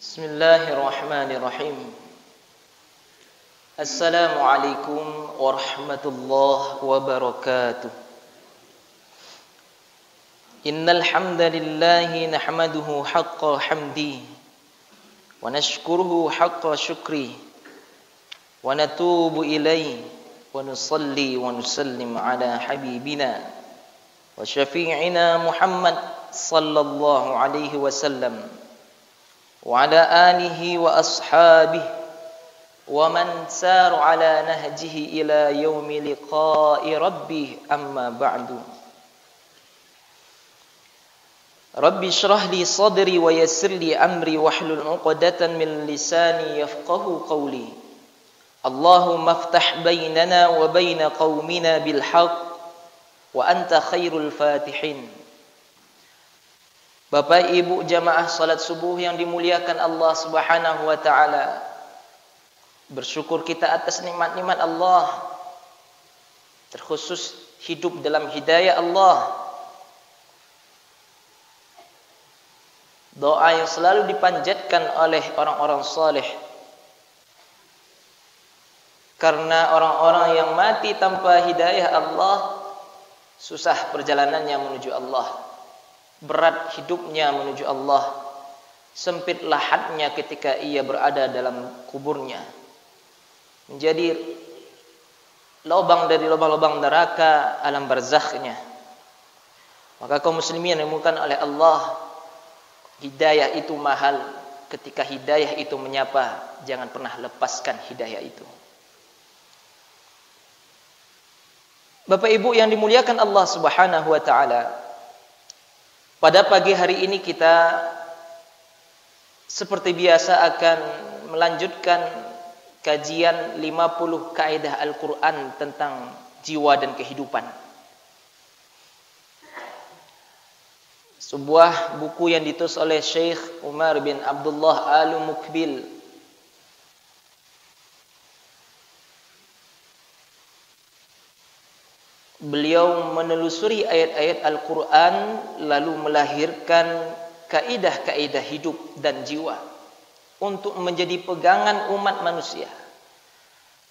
Bismillahirrahmanirrahim. Assalamualaikum warahmatullahi wabarakatuh. Innal hamdalillahi nahmaduhu haqqa hamdi wa nashkuruhu haqqa syukri wa natubu ilaihi wa nusalli wa nusallim ala habibina wa syafi'ina Muhammad sallallahu alaihi wasallam wa ala alihi wa ashabihi wa man saru ala nahjihi ila yaumi liqa'i rabbih, amma ba'du. Rabbi shrah li sadri wa yassir li amri wahlul 'uqdatan min lisani yafqahu qawli. Allahumma aftah bainana wa baina qaumina bil haqq wa anta khairul fatihin. Bapak Ibu jamaah salat subuh yang dimuliakan Allah Subhanahu wa taala. Bersyukur kita atas nikmat-nikmat Allah, terkhusus hidup dalam hidayah Allah. Doa yang selalu dipanjatkan oleh orang-orang saleh, karena orang-orang yang mati tanpa hidayah Allah susah perjalanannya menuju Allah, berat hidupnya menuju Allah, sempit lahatnya ketika ia berada dalam kuburnya, menjadi lubang dari lubang-lubang neraka alam barzakhnya. Maka kaum muslimin yang dimuliakan oleh Allah, hidayah itu mahal. Ketika hidayah itu menyapa, jangan pernah lepaskan hidayah itu. Bapak Ibu yang dimuliakan Allah Subhanahu wa taala, pada pagi hari ini kita seperti biasa akan melanjutkan kajian 50 kaidah Al-Quran tentang jiwa dan kehidupan. Sebuah buku yang ditulis oleh Syekh Umar bin Abdullah Al-Mukbil. Beliau menelusuri ayat-ayat Al-Quran lalu melahirkan kaidah-kaidah hidup dan jiwa untuk menjadi pegangan umat manusia,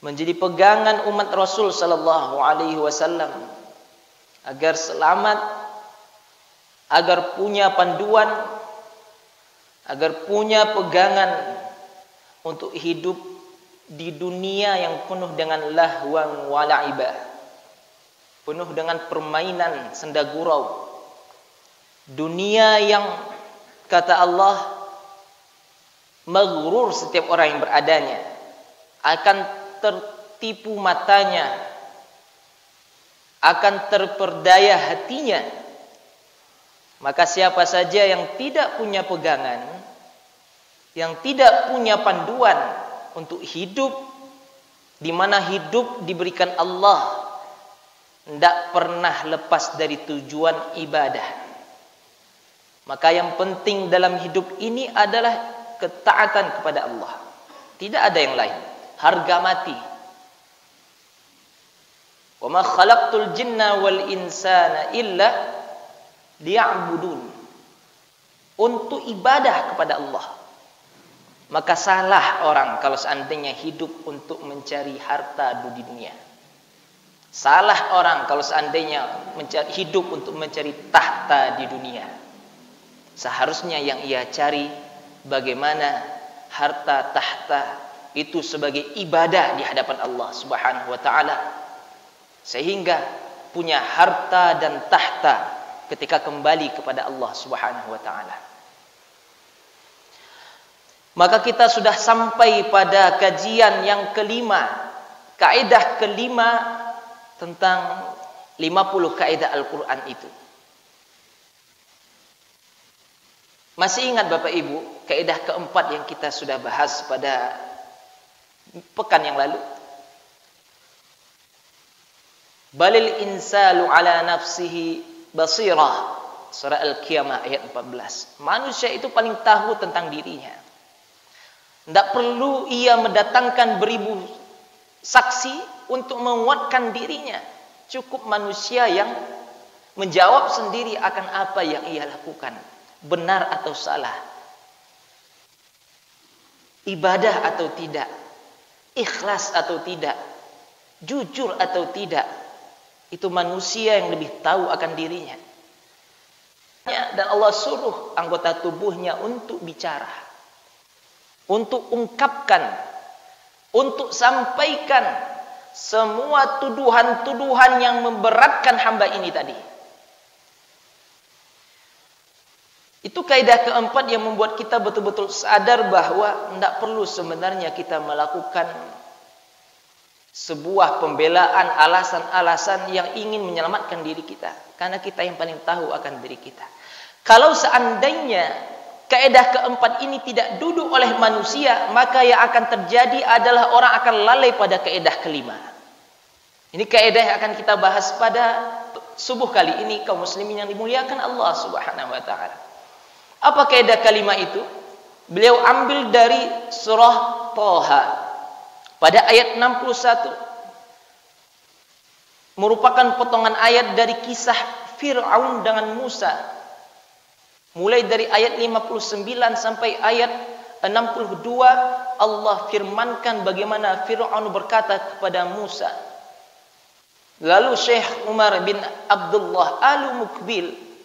menjadi pegangan umat Rasul sallallahu alaihi wasallam, agar selamat, agar punya panduan, agar punya pegangan untuk hidup di dunia yang penuh dengan lahwan wa la'ibah, penuh dengan permainan senda gurau. Dunia yang kata Allah maghrur setiap orang yang beradanya, akan tertipu matanya, akan terperdaya hatinya. Maka siapa saja yang tidak punya pegangan, yang tidak punya panduan untuk hidup di mana hidup diberikan Allah, tidak pernah lepas dari tujuan ibadah. Maka yang penting dalam hidup ini adalah ketaatan kepada Allah. Tidak ada yang lain. Harga mati. Wa ma khalaqtul jinna wal insana illa liya'budun. Untuk ibadah kepada Allah. Maka salah orang kalau seandainya hidup untuk mencari harta di dunia. Salah orang kalau seandainya hidup untuk mencari tahta di dunia. Seharusnya yang ia cari bagaimana harta tahta itu sebagai ibadah di hadapan Allah Subhanahu wa taala, sehingga punya harta dan tahta ketika kembali kepada Allah Subhanahu wa taala. Maka kita sudah sampai pada kajian yang kelima, kaidah kelima tentang 50 kaidah Al-Quran itu. Masih ingat Bapak Ibu kaidah keempat yang kita sudah bahas pada pekan yang lalu? Balil insalu ala nafsihi basirah. Surah Al-Qiyamah ayat 14. Manusia itu paling tahu tentang dirinya. Tidak perlu ia mendatangkan beribu saksi untuk menguatkan dirinya. Cukup manusia yang menjawab sendiri akan apa yang ia lakukan, benar atau salah. ibadah atau tidak, ikhlas atau tidak, jujur atau tidak, itu manusia yang lebih tahu akan dirinya. Dan Allah suruh anggota tubuhnya untuk bicara, untuk ungkapkan, untuk sampaikan semua tuduhan-tuduhan yang memberatkan hamba ini tadi. Itu kaidah keempat yang membuat kita betul-betul sadar bahwa tidak perlu sebenarnya kita melakukan sebuah pembelaan, alasan-alasan yang ingin menyelamatkan diri kita. Karena kita yang paling tahu akan diri kita. Kalau seandainya kaidah keempat ini tidak duduk oleh manusia, maka yang akan terjadi adalah orang akan lalai pada kaidah kelima. Ini kaidah yang akan kita bahas pada subuh kali ini, kaum muslimin yang dimuliakan Allah Subhanahu wa taala. Apa kaidah kelima itu? Beliau ambil dari surah Thaha pada ayat 61. Merupakan potongan ayat dari kisah Fir'aun dengan Musa. Mulai dari ayat 59 sampai ayat 62, Allah firmankan bagaimana Fir'aun berkata kepada Musa. Lalu Syekh Umar bin Abdullah Al-Mukbil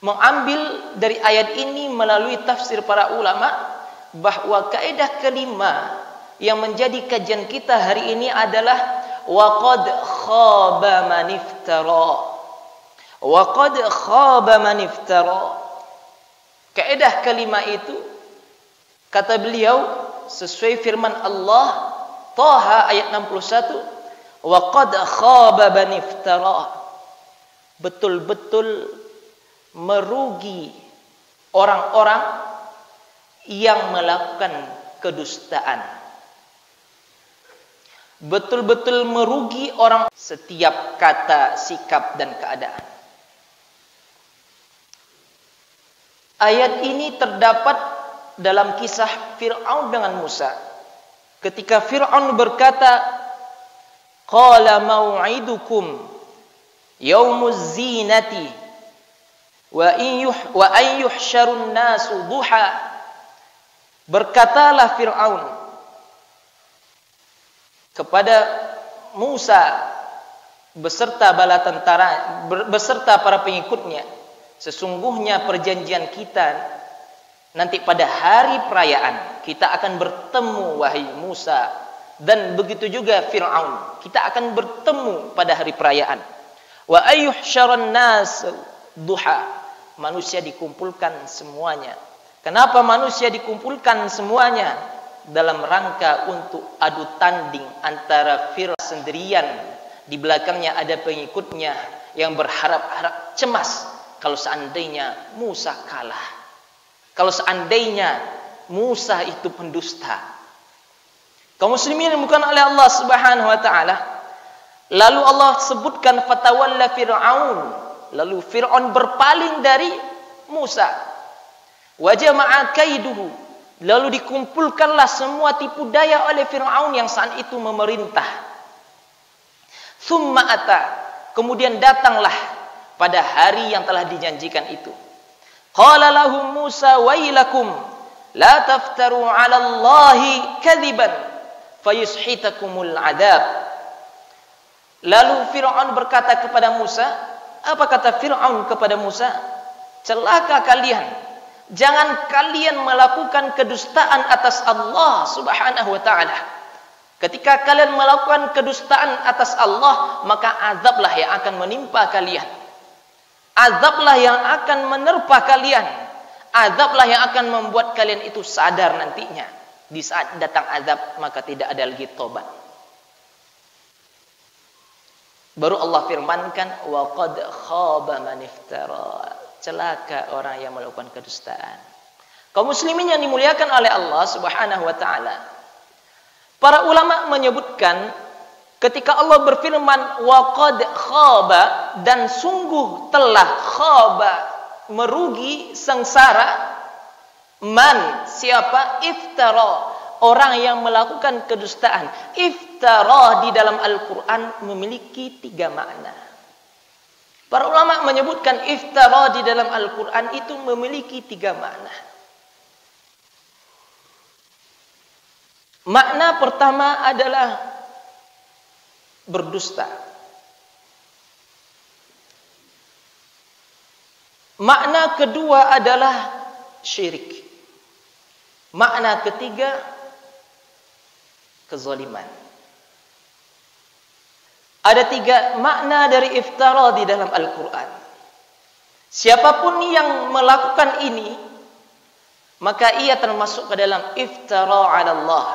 mengambil dari ayat ini melalui tafsir para ulama bahwa kaidah kelima yang menjadi kajian kita hari ini adalah waqad khaba man iftara. Waqad khaba man iftara. Kaidah kelima itu kata beliau sesuai firman Allah Thaha ayat 61, waqad khaba man iftara. Betul-betul merugi orang-orang yang melakukan kedustaan. Betul-betul merugi orang setiap kata, sikap dan keadaan. Ayat ini terdapat dalam kisah Fir'aun dengan Musa. Ketika Fir'aun berkata, qala mau'idukum yaumuz zinati wa an yuhsyarun nasu duha. Berkatalah Fir'aun kepada Musa beserta bala tentara, beserta para pengikutnya, sesungguhnya perjanjian kita nanti pada hari perayaan kita akan bertemu wahai Musa, dan begitu juga Fir'aun, kita akan bertemu pada hari perayaan. Wa ayyuhsyaran nas duha. Manusia dikumpulkan semuanya. Kenapa manusia dikumpulkan semuanya? Dalam rangka untuk adu tanding antara Fir'aun sendirian, di belakangnya ada pengikutnya yang berharap-harap cemas kalau seandainya Musa kalah, kalau seandainya Musa itu pendusta. Kaum muslimin bukan oleh Allah Subhanahu wa taala. Lalu Allah sebutkan fatawalla Fir'aun. Lalu Fir'aun berpaling dari Musa. Wa jama'a kaiduhu. Lalu dikumpulkanlah semua tipu daya oleh Fir'aun yang saat itu memerintah. Thumma ata. Kemudian datanglah pada hari yang telah dijanjikan itu. Qala lahum Musa wailakum la taftaru 'ala Allahi kadziban fayushitakumul 'adzab. Lalu Fir'aun berkata kepada Musa, apa kata Fir'aun kepada Musa? Celaka kalian, jangan kalian melakukan kedustaan atas Allah Subhanahu wa ta'ala. Ketika kalian melakukan kedustaan atas Allah, maka azablah yang akan menimpa kalian. Azablah yang akan menerpa kalian. Azablah yang akan membuat kalian itu sadar nantinya. Di saat datang azab, maka tidak ada lagi tobat. Baru Allah firmankan, wa qad khaba man iftara. Celaka orang yang melakukan kedustaan. Kaum muslimin yang dimuliakan oleh Allah Subhanahu wa taala. Para ulama menyebutkan ketika Allah berfirman wa qad khaba, dan sungguh telah khaba, merugi, sengsara, man, siapa, iftara, orang yang melakukan kedustaan. Iftara di dalam Al-Quran memiliki 3 makna. Para ulama menyebutkan iftara di dalam Al-Quran itu memiliki 3 makna. Makna pertama adalah berdusta. Makna kedua adalah syirik. Makna ketiga kezaliman. Ada 3 makna dari iftara di dalam Al-Quran. Siapapun yang melakukan ini, maka ia termasuk ke dalam iftara 'ala Allah,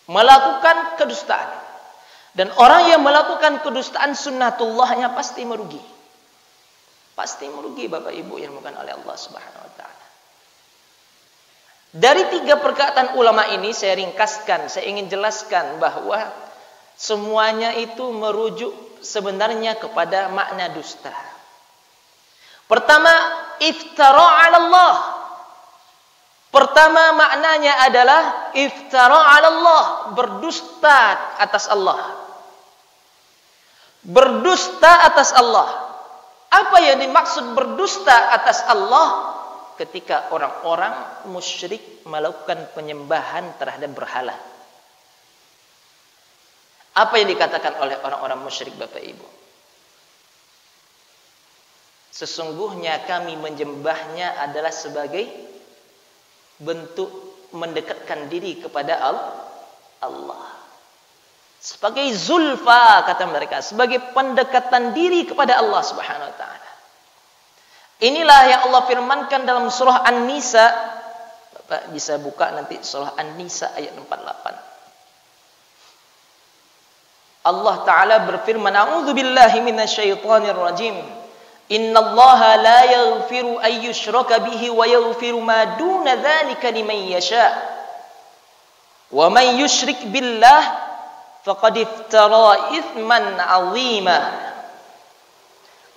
melakukan kedustaan. Dan orang yang melakukan kedustaan sunnatullahnya pasti merugi. Pasti merugi Bapak Ibu yang bukan oleh Allah Subhanahu wa taala. Dari 3 perkataan ulama ini saya ringkaskan, saya ingin jelaskan bahwa semuanya itu merujuk sebenarnya kepada makna dusta. Pertama, iftara 'ala Allah. Pertama maknanya adalah iftara 'ala Allah, berdusta atas Allah. Berdusta atas Allah. Apa yang dimaksud berdusta atas Allah? Ketika orang-orang musyrik melakukan penyembahan terhadap berhala. Apa yang dikatakan oleh orang-orang musyrik Bapak Ibu? Sesungguhnya kami menyembahnya adalah sebagai bentuk mendekatkan diri kepada Allah. Sebagai zulfa kata mereka, sebagai pendekatan diri kepada Allah Subhanahu wa taala. Inilah yang Allah firmankan dalam surah An-Nisa. Bapak bisa buka nanti surah An-Nisa ayat 48. Allah taala berfirman, "A'udzubillahi minasyaitonir rajim. Innallaha la yaghfiru an yushraka bihi wa yaghfiru ma duna dzalika liman yasha. Wa man yusyrik billah faqad iftara itsman 'azima."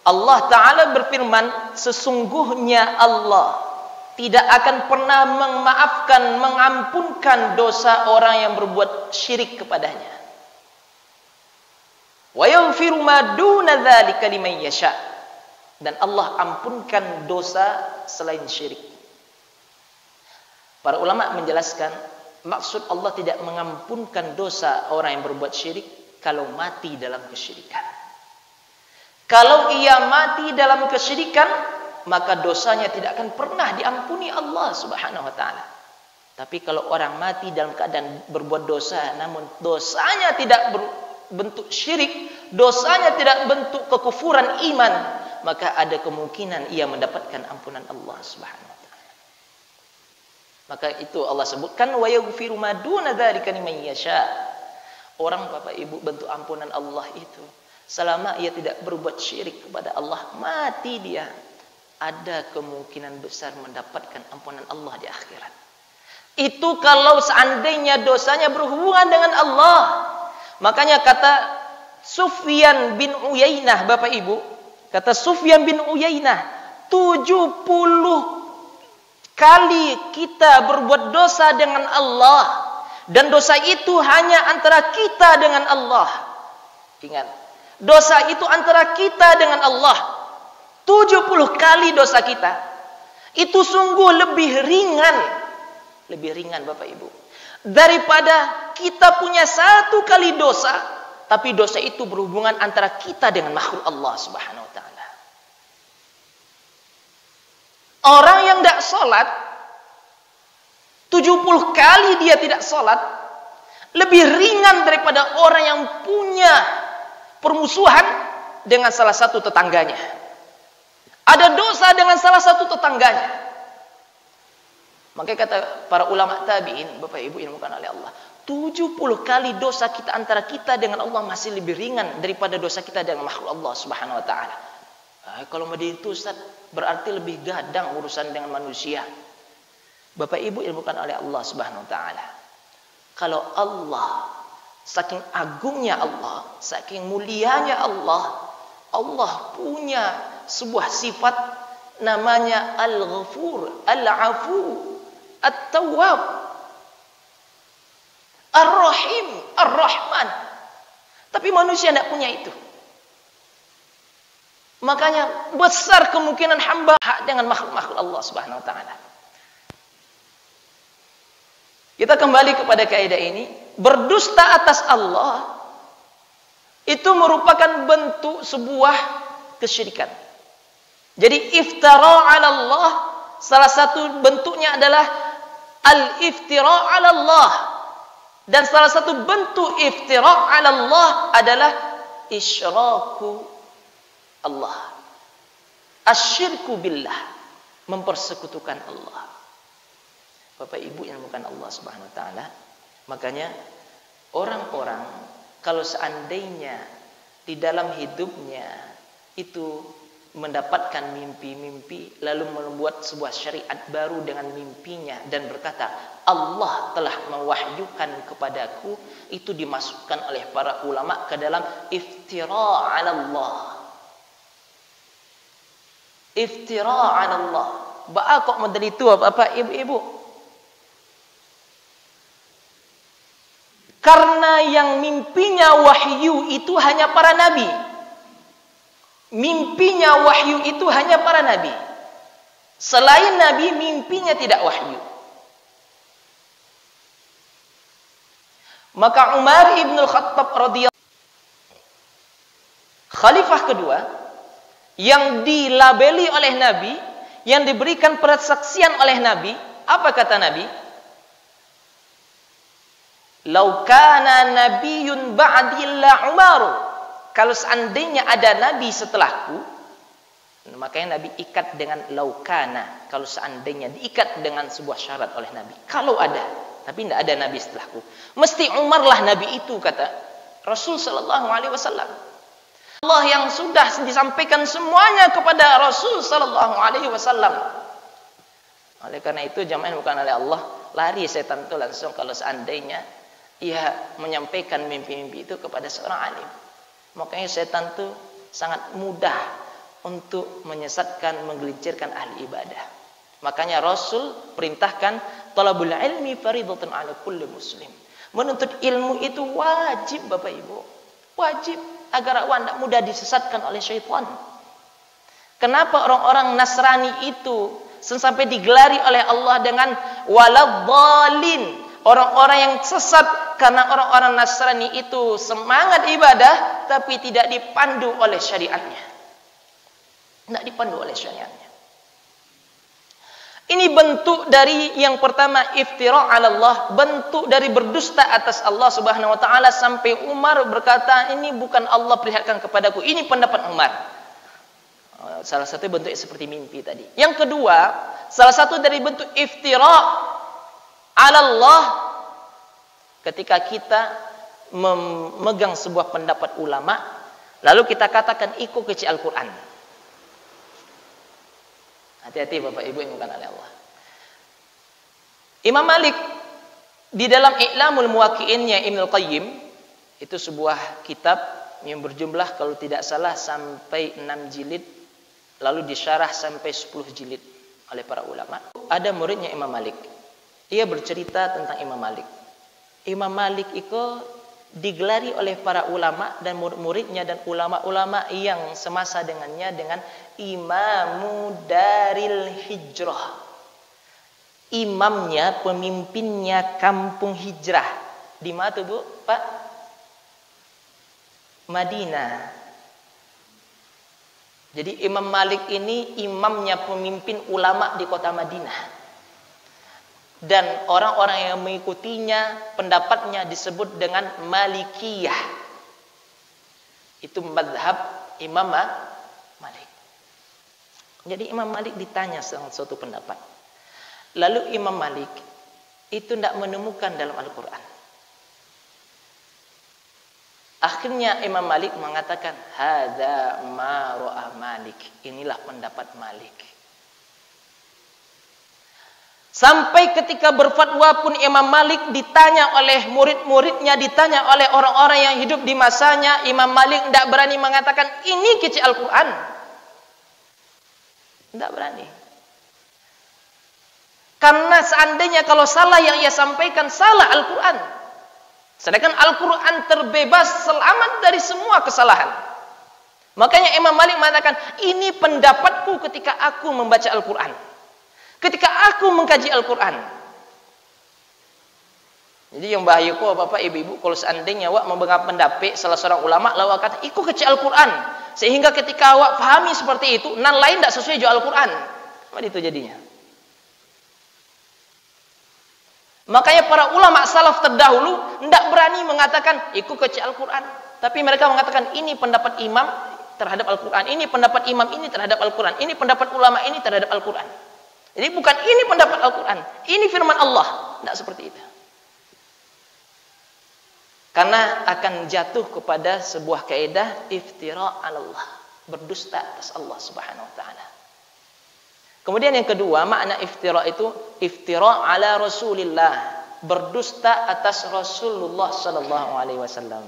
Allah taala berfirman, sesungguhnya Allah tidak akan pernah memaafkan, mengampunkan dosa orang yang berbuat syirik kepadanya. Wa yaghfiru ma duna dzalika liman yasha. Dan Allah ampunkan dosa selain syirik. Para ulama menjelaskan, maksud Allah tidak mengampunkan dosa orang yang berbuat syirik kalau mati dalam kesyirikan. Kalau ia mati dalam kesyirikan, maka dosanya tidak akan pernah diampuni Allah Subhanahu wa taala. Tapi kalau orang mati dalam keadaan berbuat dosa, namun dosanya tidak berbentuk syirik, dosanya tidak bentuk kekufuran iman, maka ada kemungkinan ia mendapatkan ampunan Allah Subhanahu wa taala. Maka itu Allah sebutkan wa yaghfiru ma duna dzalika liman yasha. Orang Bapak Ibu, bentuk ampunan Allah itu selama ia tidak berbuat syirik kepada Allah, mati dia, ada kemungkinan besar mendapatkan ampunan Allah di akhirat. Itu kalau seandainya dosanya berhubungan dengan Allah. Makanya kata Sufyan bin Uyainah, Bapak Ibu, kata Sufyan bin Uyainah, 70 kali kita berbuat dosa dengan Allah, dan dosa itu hanya antara kita dengan Allah. Ingat, dosa itu antara kita dengan Allah. 70 kali dosa kita. Itu sungguh lebih ringan. Lebih ringan Bapak Ibu. Daripada kita punya 1 kali dosa, tapi dosa itu berhubungan antara kita dengan makhluk Allah Subhanahu wa taala. Orang yang tidak sholat, 70 kali dia tidak sholat, lebih ringan daripada orang yang punya permusuhan dengan salah satu tetangganya. Ada dosa dengan salah satu tetangganya. Makanya kata para ulama tabi'in, Bapak Ibu yang bukan oleh Allah, 70 kali dosa kita antara kita dengan Allah masih lebih ringan daripada dosa kita dengan makhluk Allah Subhanahu wa taala. Kalau mau itu Ustaz, berarti lebih gadang urusan dengan manusia. Bapak Ibu yang bukan oleh Allah Subhanahu wa taala. Kalau Allah, saking agungnya Allah, saking mulianya Allah, Allah punya sebuah sifat namanya Al-Ghafur, Al-Afu, At-Tawwab, Ar-Rahim, Ar-Rahman. Tapi manusia tidak punya itu. Makanya besar kemungkinan hamba dengan makhluk-makhluk Allah Subhanahu wa taala. Kita kembali kepada kaidah ini, berdusta atas Allah itu merupakan bentuk sebuah kesyirikan. Jadi iftira 'ala Allah salah satu bentuknya adalah al-iftira 'ala Allah, dan salah satu bentuk iftira 'ala Allah adalah isyraku Allah, asyirku billah, mempersekutukan Allah. Bapak Ibu yang bukan Allah Subhanahu wa taala, makanya orang-orang kalau seandainya di dalam hidupnya itu mendapatkan mimpi-mimpi lalu membuat sebuah syariat baru dengan mimpinya dan berkata Allah telah mewahyukan kepadaku, itu dimasukkan oleh para ulama ke dalam iftira 'ala Allah. Iftira 'ala Allah. Ba kok model itu Bapak Ibu-ibu? Karena yang mimpinya wahyu itu hanya para nabi. Mimpinya wahyu itu hanya para nabi. Selain nabi, mimpinya tidak wahyu. Maka Umar ibn al-Khattab radhiyallahu, khalifah kedua, yang dilabeli oleh nabi, yang diberikan persaksian oleh nabi, apa kata nabi? Lau kana nabiyyun ba'di la Umar. Kalau seandainya ada nabi setelahku, makanya nabi ikat dengan laukana. Kalau seandainya diikat dengan sebuah syarat oleh nabi. Kalau ada, tapi tidak ada nabi setelahku, mesti Umar lah nabi itu, kata Rasul sallallahu alaihi wasallam. Allah yang sudah disampaikan semuanya kepada Rasul sallallahu alaihi wasallam. Oleh karena itu jamaah bukan oleh Allah, lari setan itu langsung kalau seandainya ia menyampaikan mimpi-mimpi itu kepada seorang alim. Makanya setan itu sangat mudah untuk menyesatkan, menggelincirkan ahli ibadah. Makanya Rasul perintahkan talabul ilmi fardhatun 'ala kulli muslim. Menuntut ilmu itu wajib Bapak Ibu. Wajib agar awak tidak mudah disesatkan oleh syaitan. Kenapa orang-orang Nasrani itu sampai digelari oleh Allah dengan waladhdallin, orang-orang yang sesat? Karena orang-orang Nasrani itu semangat ibadah tapi tidak dipandu oleh syariatnya. Tidak dipandu oleh syariatnya. Ini bentuk dari yang pertama iftira 'ala Allah, bentuk dari berdusta atas Allah Subhanahu wa taala, sampai Umar berkata ini bukan Allah perlihatkan kepadaku, ini pendapat Umar. Salah satu bentuk seperti mimpi tadi. Yang kedua, salah satu dari bentuk iftira 'ala Allah, ketika kita memegang sebuah pendapat ulama lalu kita katakan ikut keci Al-Quran. Hati-hati Bapak Ibu yang bukan oleh Allah. Imam Malik di dalam I'lamul Muwaqqi'innya Ibnu Qayyim, itu sebuah kitab yang berjumlah kalau tidak salah sampai 6 jilid, lalu disyarah sampai 10 jilid oleh para ulama. Ada muridnya Imam Malik, ia bercerita tentang Imam Malik. Imam Malik itu digelari oleh para ulama dan murid-muridnya dan ulama-ulama yang semasa dengannya dengan Imamu Daril Hijrah. Imamnya, pemimpinnya kampung hijrah. Di mana tuh Bu? Pak? Madinah. Jadi Imam Malik ini imamnya, pemimpin ulama di kota Madinah. Dan orang-orang yang mengikutinya, pendapatnya disebut dengan Malikiyah. Itu mazhab Imam Malik. Jadi Imam Malik ditanya suatu pendapat. Lalu Imam Malik itu tidak menemukan dalam Al-Quran. Akhirnya Imam Malik mengatakan, hadza ma ra'a Malik. Inilah pendapat Malik. Sampai ketika berfatwa pun Imam Malik ditanya oleh murid-muridnya, ditanya oleh orang-orang yang hidup di masanya, Imam Malik tidak berani mengatakan ini kecil Al-Quran. Tidak berani. Karena seandainya kalau salah yang ia sampaikan salah Al-Quran. Sedangkan Al-Quran terbebas, selamat dari semua kesalahan. Makanya Imam Malik mengatakan ini pendapatku ketika aku membaca Al-Quran. Ketika aku mengkaji Al-Quran. Jadi yang bahaya ko bapak ibu-ibu kalau seandainya awak membengap pendapat salah seorang ulama lalu kata ikut kecil Al-Quran sehingga ketika awak pahami seperti itu nan lain tidak sesuai jo Al-Quran. Apa itu jadinya? Makanya para ulama salaf terdahulu tidak berani mengatakan ikut kecil Al-Quran, tapi mereka mengatakan ini pendapat imam terhadap Al-Quran, ini pendapat imam ini terhadap Al-Quran, ini pendapat ulama ini terhadap Al-Quran. Jadi bukan ini pendapat Al-Quran, ini firman Allah. Tidak seperti itu. Karena akan jatuh kepada sebuah kaidah iftira 'ala Allah, berdusta atas Allah Subhanahu wa taala. Kemudian yang kedua, makna iftira itu iftira 'ala Rasulillah, berdusta atas Rasulullah sallallahu alaihi wasallam.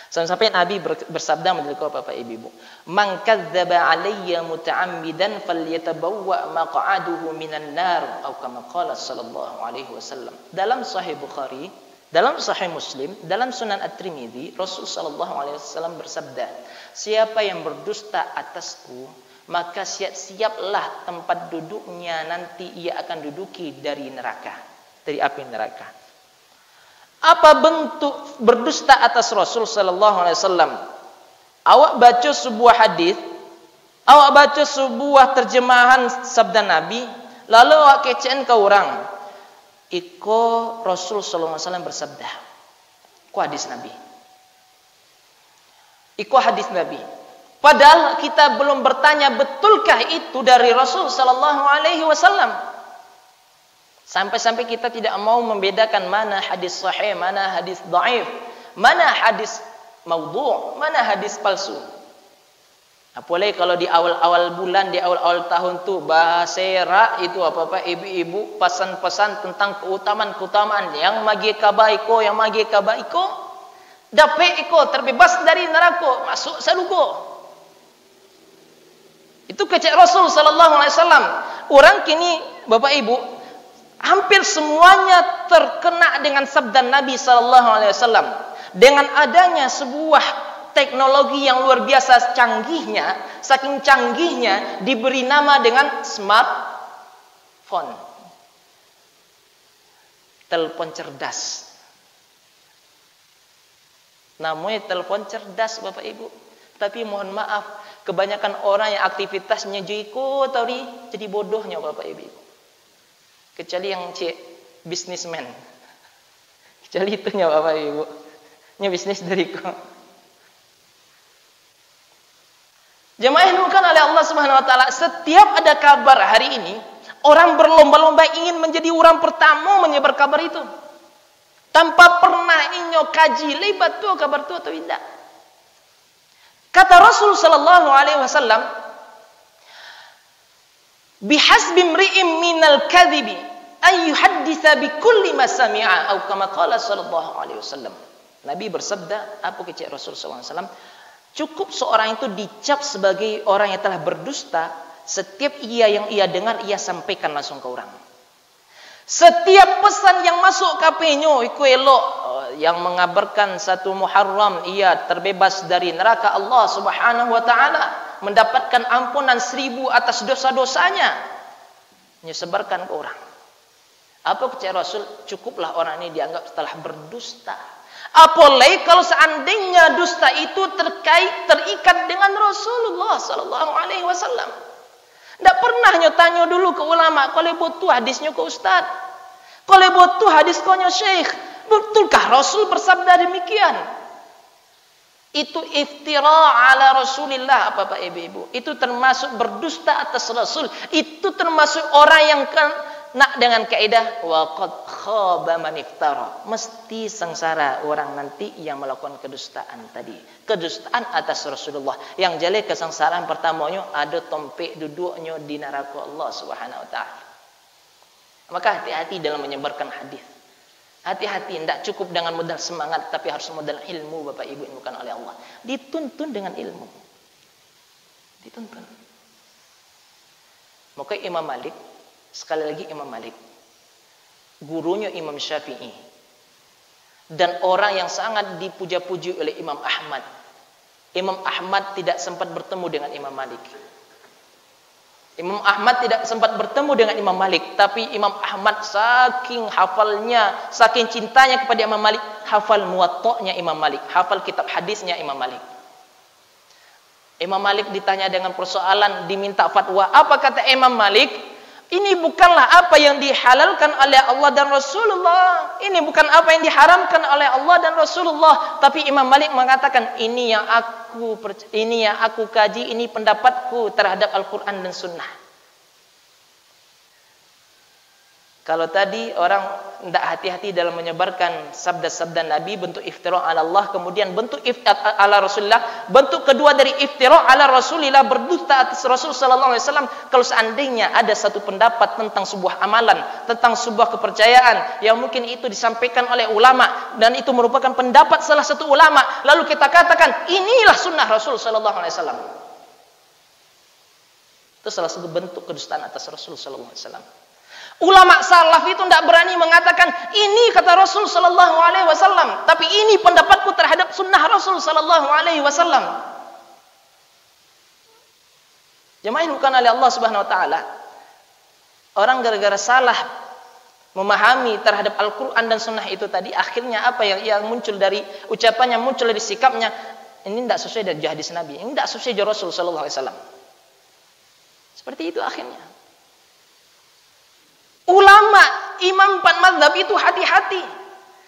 Sampai Nabi bersabda menurut Bapak Ibu, "Man kadzdzaba 'alayya muta'ammidan falyatabawwa maq'aduhu minan nar," atau kama qala sallallahu alaihi wasallam. Dalam Sahih Bukhari, dalam Sahih Muslim, dalam Sunan At-Tirmidzi, Rasul sallallahu alaihi wasallam bersabda, "Siapa yang berdusta atasku, maka siap-siaplah tempat duduknya nanti ia akan duduki dari neraka, dari api neraka." Apa bentuk berdusta atas Rasul sallallahu alaihi wasallam? Awak baca sebuah hadis, awak baca sebuah terjemahan sabda Nabi, lalu awak kecean ke orang. Iko Rasul sallallahu alaihi wasallam bersabda. Iko hadis Nabi. Iko hadis Nabi. Padahal kita belum bertanya betulkah itu dari Rasul sallallahu alaihi wasallam. Sampai-sampai kita tidak mau membedakan mana hadis sahih, mana hadis dhaif, mana hadis maudhu', mana hadis palsu. Apalagi kalau di awal-awal bulan, di awal-awal tahun tuh bahasa itu apa-apa ibu-ibu pesan-pesan tentang keutamaan-keutamaan yang magi kabaiko, yang magi kabaiko, dapat iko terbebas dari neraka, masuk surga. Itu kecek Rasul sallallahu alaihi wasallam. Orang kini Bapak Ibu hampir semuanya terkena dengan sabda Nabi sallallahu alaihi wasallam. Dengan adanya sebuah teknologi yang luar biasa canggihnya, saking canggihnya diberi nama dengan smartphone. Telepon cerdas. Namanya telepon cerdas Bapak Ibu. Tapi mohon maaf, kebanyakan orang yang aktivitasnya jiko tadi jadi bodohnya Bapak Ibu. Kecuali yang bisnismen. Kecuali itunya Bapak Ibu. Nya bisnis dari kok. Jemaah yang dimuliakan oleh Allah Subhanahu wa taala, setiap ada kabar hari ini, orang berlomba-lomba ingin menjadi orang pertama menyebar kabar itu. Tanpa pernah inyo kaji libat tu kabar tu atau tidak. Kata Rasul sallallahu alaihi wasallam, "Bihasbi imri'in minal kadhibi ay yuhadditsa bi kulli ma sami'a," atau kama qala sallallahu alaihi wasallam. Nabi bersabda, apa kecek Rasul sallallahu alaihi wasallam, cukup seorang itu dicap sebagai orang yang telah berdusta setiap yang ia dengar ia sampaikan langsung ke orang. Setiap pesan yang masuk ke HP-nya iku elok, yang mengabarkan satu Muharram ia terbebas dari neraka Allah Subhanahu wa taala, mendapatkan ampunan 1000 atas dosa-dosanya, nyebarkan ke orang. Apa kecek Rasul? Cukuplah orang ini dianggap telah berdusta. Apalagi kalau seandainya dusta itu terikat dengan Rasulullah sallallahu alaihi wasallam. Tidak pernah tanya dulu ke ulama, kalau butuh hadisnya ke ustaz, kalau butuh hadis konya syekh, betulkah Rasul bersabda demikian? Itu iftira ala Rasulillah Bapak Ibu. Itu termasuk berdusta atas Rasul. Itu termasuk orang yang nak dengan kaidah wa qad khaba man iftara. Mesti sengsara orang nanti yang melakukan kedustaan tadi. Kedustaan atas Rasulullah. Yang jelek kesengsaraan pertamanya ada tompek duduknya di neraka Allah Subhanahu wa taala. Maka hati-hati dalam menyebarkan hadis. Hati-hati, tidak cukup dengan modal semangat, tapi harus modal ilmu Bapak Ibu yang bukan oleh Allah. Dituntun dengan ilmu. Dituntun. Maka Imam Malik, sekali lagi Imam Malik, gurunya Imam Syafi'i, dan orang yang sangat dipuja-puji oleh Imam Ahmad. Imam Ahmad tidak sempat bertemu dengan Imam Malik. Imam Ahmad tidak sempat bertemu dengan Imam Malik, tapi Imam Ahmad saking hafalnya, saking cintanya kepada Imam Malik, hafal Muwatta'nya Imam Malik, hafal kitab hadisnya Imam Malik. Imam Malik ditanya dengan persoalan, diminta fatwa. Apa kata Imam Malik? Ini bukanlah apa yang dihalalkan oleh Allah dan Rasulullah. Ini bukan apa yang diharamkan oleh Allah dan Rasulullah. Tapi Imam Malik mengatakan, ini yang aku kaji, ini pendapatku terhadap Al-Quran dan Sunnah. Kalau tadi orang tidak hati-hati dalam menyebarkan sabda-sabda Nabi, bentuk iftira ala Allah, kemudian bentuk iftira ala Rasulullah, bentuk kedua dari iftira ala Rasulullah, berdusta atas Rasul sallallahu alaihi wasallam. Kalau seandainya ada satu pendapat tentang sebuah amalan, tentang sebuah kepercayaan yang mungkin itu disampaikan oleh ulama dan itu merupakan pendapat salah satu ulama, lalu kita katakan inilah sunnah Rasul sallallahu alaihi wasallam, itu salah satu bentuk kedustaan atas Rasul sallallahu alaihi wasallam. Ulama salaf itu tidak berani mengatakan ini kata Rasul sallallahu alaihi wasallam, tapi ini pendapatku terhadap sunnah Rasul sallallahu alaihi wasallam. Jemaah bukan oleh Allah Subhanahu wa taala. Orang gara-gara salah memahami terhadap Al-Qur'an dan sunnah itu tadi, akhirnya apa yang muncul dari ucapannya, muncul dari sikapnya, ini tidak sesuai dengan hadis Nabi, ini tidak sesuai dengan Rasul sallallahu alaihi wasallam. Seperti itu akhirnya. Ulama imam empat mazhab itu hati-hati,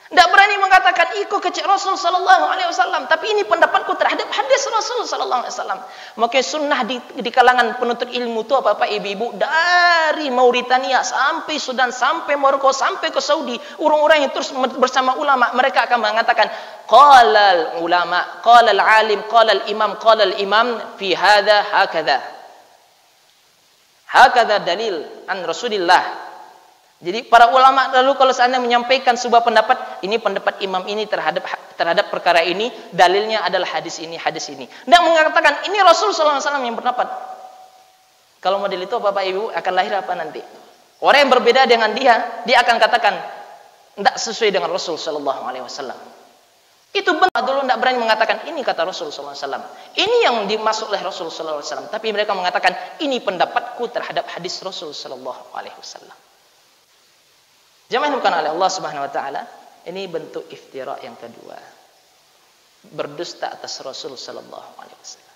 tidak berani mengatakan ikut kecil Rasul sallallahu alaihi wasallam, tapi ini pendapatku terhadap hadis Rasul sallallahu alaihi wasallam. Maka sunnah di kalangan penuntut ilmu itu Bapak Ibu, dari Mauritania sampai Sudan, sampai Maroko, sampai ke Saudi, orang-orang yang terus bersama ulama, mereka akan mengatakan qala ulama, qala alim, qala imam fi hadza hakadha dalil an Rasulillah. Jadi para ulama lalu kalau seandainya menyampaikan sebuah pendapat, ini pendapat imam ini terhadap perkara ini, dalilnya adalah hadis ini. Tidak mengatakan ini Rasul sallallahu alaihi wasallam yang berpendapat. Kalau model itu Bapak Ibu akan lahir apa nanti? Orang yang berbeda dengan dia akan katakan tidak sesuai dengan Rasul sallallahu alaihi wasallam. Itu benar dulu tidak berani mengatakan ini kata Rasul sallallahu alaihi wasallam. Ini yang dimaksud oleh Rasul sallallahu alaihi wasallam, tapi mereka mengatakan ini pendapatku terhadap hadis Rasul sallallahu alaihi wasallam. Jamaah bukan oleh Allah Subhanahu wa taala, ini bentuk iftira yang kedua. Berdusta atas Rasul sallallahu alaihi wasallam.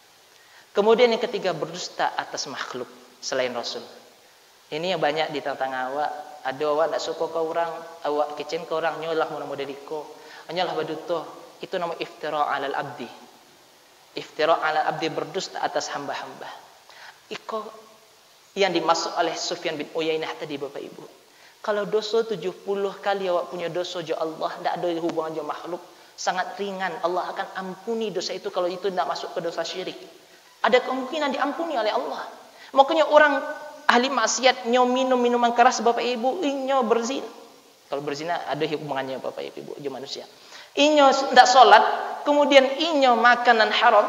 Kemudian yang ketiga, berdusta atas makhluk selain Rasul. Ini yang banyak ditantang awak, ada awak tak suka ke orang, awak kecen ke orang, nyolah modeliko, nyolah baduto, itu nama iftira alal abdi. Iftira alal abdi, berdusta atas hamba-hamba. Iko yang dimaksud oleh Sufyan bin Uyainah tadi Bapak Ibu. Kalau dosa 70 kali awak punya dosa jo Allah, tidak ada hubungan jo makhluk, sangat ringan. Allah akan ampuni dosa itu kalau itu tidak masuk ke dosa syirik. Ada kemungkinan diampuni oleh Allah. Makanya orang ahli maksiat nyo minum minuman keras Bapak Ibu, inyo berzina. Kalau berzina ada hubungannya Bapak Ibu jo manusia. Inyo tidak sholat, kemudian inyo makanan haram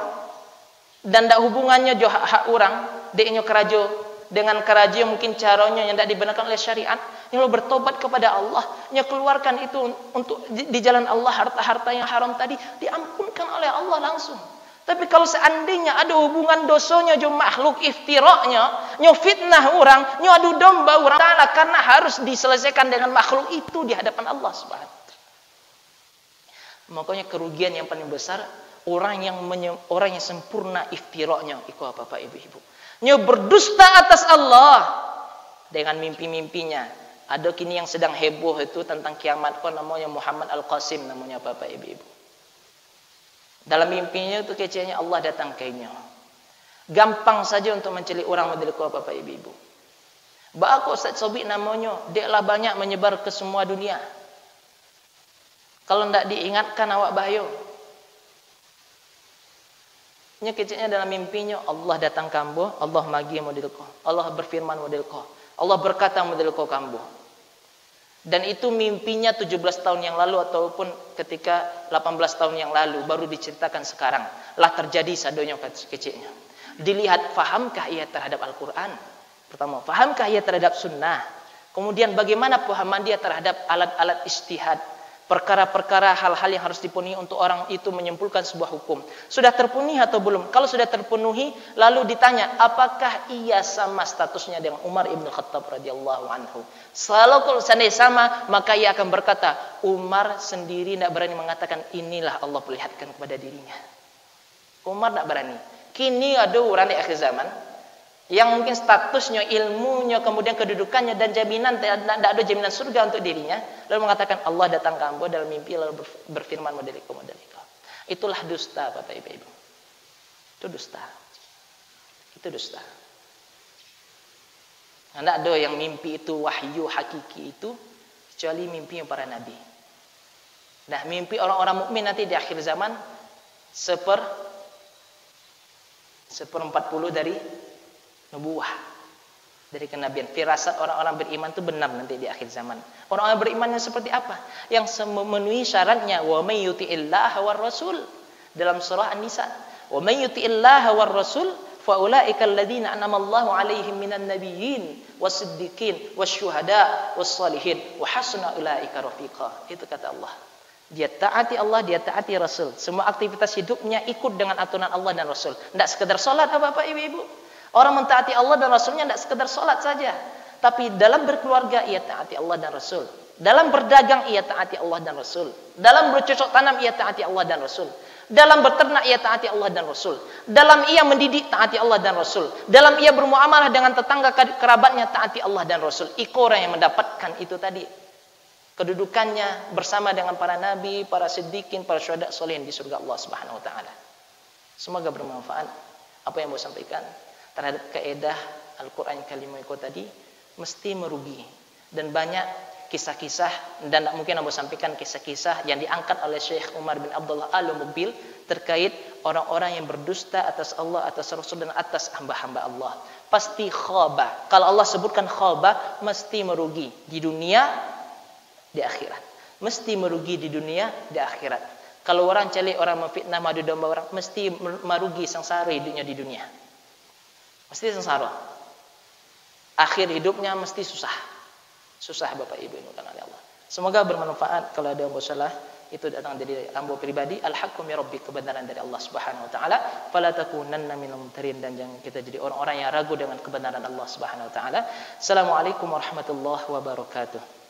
dan tidak hubungannya jo hak orang, de inyo kerajo dengan kerajo mungkin caranya yang tidak dibenarkan oleh syariat, yang lo bertobat kepada Allah, yang keluarkan itu untuk di jalan Allah, harta-harta yang haram tadi diampunkan oleh Allah langsung. Tapi kalau seandainya ada hubungan dosanya jo makhluk, iftiranya, nyo fitnah orang, nyo adu domba orang taala, karena harus diselesaikan dengan makhluk itu di hadapan Allah Subhanahu wa taala. Makanya kerugian yang paling besar orang yang sempurna iftiranya, iku apa Pak Ibu-ibu? Nyo berdusta atas Allah dengan mimpi-mimpinya. Ada kini yang sedang heboh itu tentang kiamat, kok namanya Muhammad Al-Qasim namanya Bapak Ibu-ibu. Dalam mimpinya itu kecenya Allah datang ke inyo. Gampang saja untuk mencelik orang model kau Bapak Ibu-ibu. Kok Ustaz Sobi namanya, deklah banyak menyebar ke semua dunia. Kalau tidak diingatkan awak bahaya. Nya kecilnya dalam mimpinya Allah datang kambo, Allah magi model ko, Allah berfirman model ko, Allah berkata model ko kambo. Dan itu mimpinya 17 tahun yang lalu ataupun ketika 18 tahun yang lalu, baru diceritakan sekarang. Lah terjadi sadonya kecilnya. Dilihat fahamkah ia terhadap Al-Quran? Pertama, fahamkah ia terhadap sunnah? Kemudian bagaimana pemahaman dia terhadap alat-alat ijtihad? perkara-perkara hal-hal yang harus dipenuhi untuk orang itu menyimpulkan sebuah hukum. Sudah terpenuhi atau belum? Kalau sudah terpenuhi, lalu ditanya, apakah ia sama statusnya dengan Umar ibn Khattab radhiyallahu anhu? Kalau seandainya sama, maka ia akan berkata, Umar sendiri tidak berani mengatakan, inilah Allah perlihatkan kepada dirinya. Umar tidak berani. Kini ada orang di akhir zaman yang mungkin statusnya, ilmunya, kemudian kedudukannya dan jaminan, tidak ada jaminan surga untuk dirinya, lalu mengatakan Allah datang ke hamba dalam mimpi lalu berfirman modeliku. Itulah dusta, Bapak Ibu. Itu dusta. Itu dusta. Tidak ada yang mimpi itu wahyu hakiki itu kecuali mimpi para nabi. Nah, mimpi orang-orang mukmin nanti di akhir zaman seperempat dari nubuah, dari kenabian. Firasat orang-orang beriman itu benar nanti di akhir zaman. Orang-orang beriman yang seperti apa? Yang memenuhi syaratnya, wa may yuti'illaha war rasul, dalam surah An-Nisa. Wa may yuti'illaha war rasul fa ulaika alladziina an'ama Allahu 'alaihim minan nabiyyin was-siddiqin wasyuhada was-shalihin wa hasuna ulaika rafiqa. Itu kata Allah. Dia taati Allah, dia taati Rasul. Semua aktivitas hidupnya ikut dengan aturan Allah dan Rasul. Tidak sekedar sholat, Bapak Ibu. Orang mentaati Allah dan Rasulnya tidak sekedar sholat saja. Tapi dalam berkeluarga, ia taati Allah dan Rasul. Dalam berdagang, ia taati Allah dan Rasul. Dalam bercocok tanam, ia taati Allah dan Rasul. Dalam berternak, ia taati Allah dan Rasul. Dalam ia mendidik, taati Allah dan Rasul. Dalam ia bermuamalah dengan tetangga kerabatnya, taati Allah dan Rasul. Orang yang mendapatkan itu tadi. Kedudukannya bersama dengan para nabi, para siddiqin, para syuhada sholihin di surga Allah Subhanahu wa taala. Semoga bermanfaat apa yang mau sampaikan terhadap kaidah Al-Qur'an Kalimahku tadi mesti merugi, dan banyak kisah-kisah, dan tak mungkin aku sampaikan kisah-kisah yang diangkat oleh Syekh Umar bin Abdullah Al-Mubil terkait orang-orang yang berdusta atas Allah, atas Rasul, dan atas hamba-hamba Allah. Pasti khaba. Kalau Allah sebutkan khaba, mesti merugi di dunia, di akhirat. Mesti merugi di dunia, di akhirat. Kalau orang celik, orang memfitnah, madu domba orang, mesti merugi sengsara hidupnya di dunia. Mesti sengsara. Akhir hidupnya mesti susah. Susah Bapak Ibu ini kan oleh Allah. Semoga bermanfaat. Kalau ada yang salah, itu datang dari hamba pribadi. Al-haqqu min rabbik, kebenaran dari Allah Subhanahu wa taala. Fala takunanna minal mumtarin, dan jangan kita jadi orang-orang yang ragu dengan kebenaran Allah Subhanahu wa taala. Assalamualaikum warahmatullahi wabarakatuh.